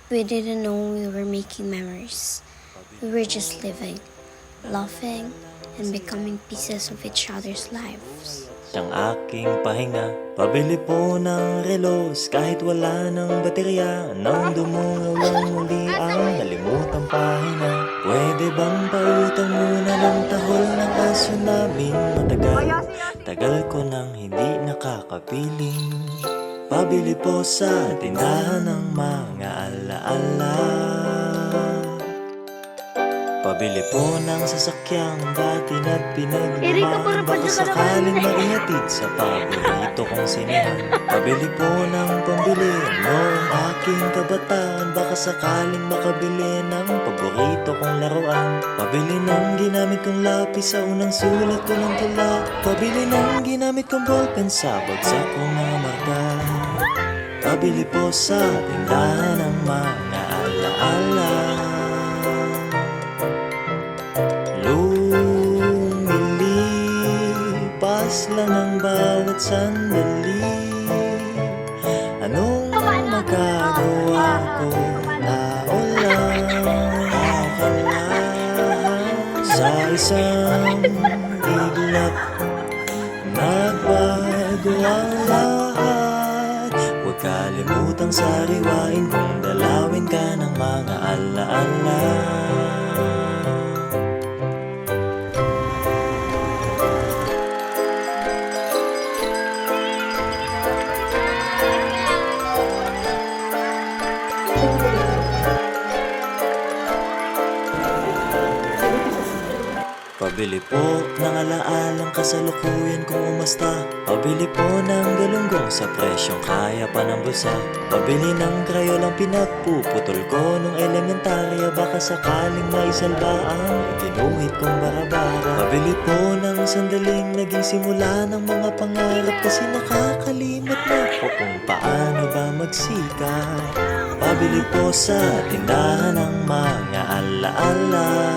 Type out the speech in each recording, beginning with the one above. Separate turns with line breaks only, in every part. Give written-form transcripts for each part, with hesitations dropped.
We didn't know we were making memories. We were just living, laughing, and becoming pieces of each other's lives.
Siyang aking pahinga, pabili po ng relos kahit wala ng baterya. Nang dumungaw lang muli ang nalimutang pahina. Pwede bang pautang muna ng tahol ng aso namin matagal? Tagal ko nang hindi nakakapiling. Pabili po sa tindahan ng mga alaala. Pabili po ng sasakyang dati na pinaglumaan. Baka sakaling maihatid sa paborito kong sinihan. Pabili po ng pambili noong aking kabataan. Baka sakaling makabili ng paborito kong laruan. Pabili ng ginamit kong lapis sa unang sulat ko ng tula. Pabili ng ginamit kong ballpen sa bagsak kong mga marka. Pabili po sa tindahan ng mga alaala. Lumilipas lang ang bawat sandali. Anong magagawa ko? Tao lang, tao ka lang. Sa isang iglap, nagbago ang lahat. Huwag kalimutang sariwain kung dalawin ka ng mga alaala. Pabili po ng alaalang kasalukuyan kung umasta. Pabili po ng galunggong sa presyong kaya pa ng bulsa. Pabili ng krayolang pinagpuputol ko nung elementarya. Baka sakaling maisalba ang iginuhit kong barabara. Pabili po ng sandaling naging simula ng mga pangarap. Kasi nakakalimot na ako kung paano ba magsikat. Pabili po sa tindahan ng mga alaala.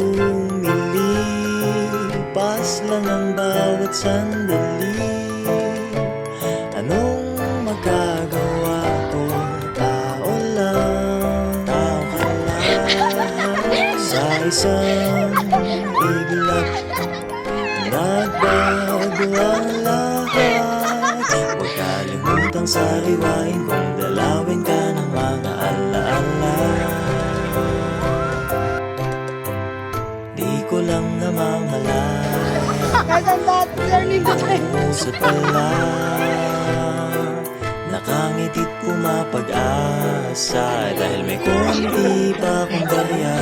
Lumilipas lang ang bawat sandali. Anong magagawa ko? Tao lang, tao ka lang. Sa isang iglap, nagbago ang lahat. Huwag kalimutang sariwain kung dalawin ka ng mga alaala. Di ko lang namamalay, usap pala. Nakangiti't pumapag-asa dahil may konti pa akong barya.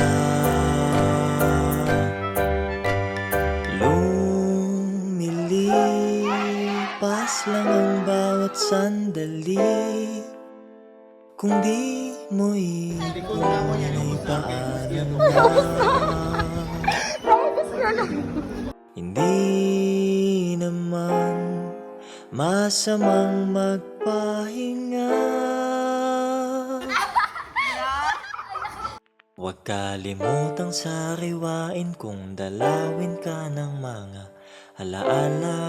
Lumilipas lang ang bawat sandali. Kung di mo ipon ay paalam na. Hindi naman masamang magpahinga. Huwag kalimutang sariwain kung dalawin ka ng mga alaala.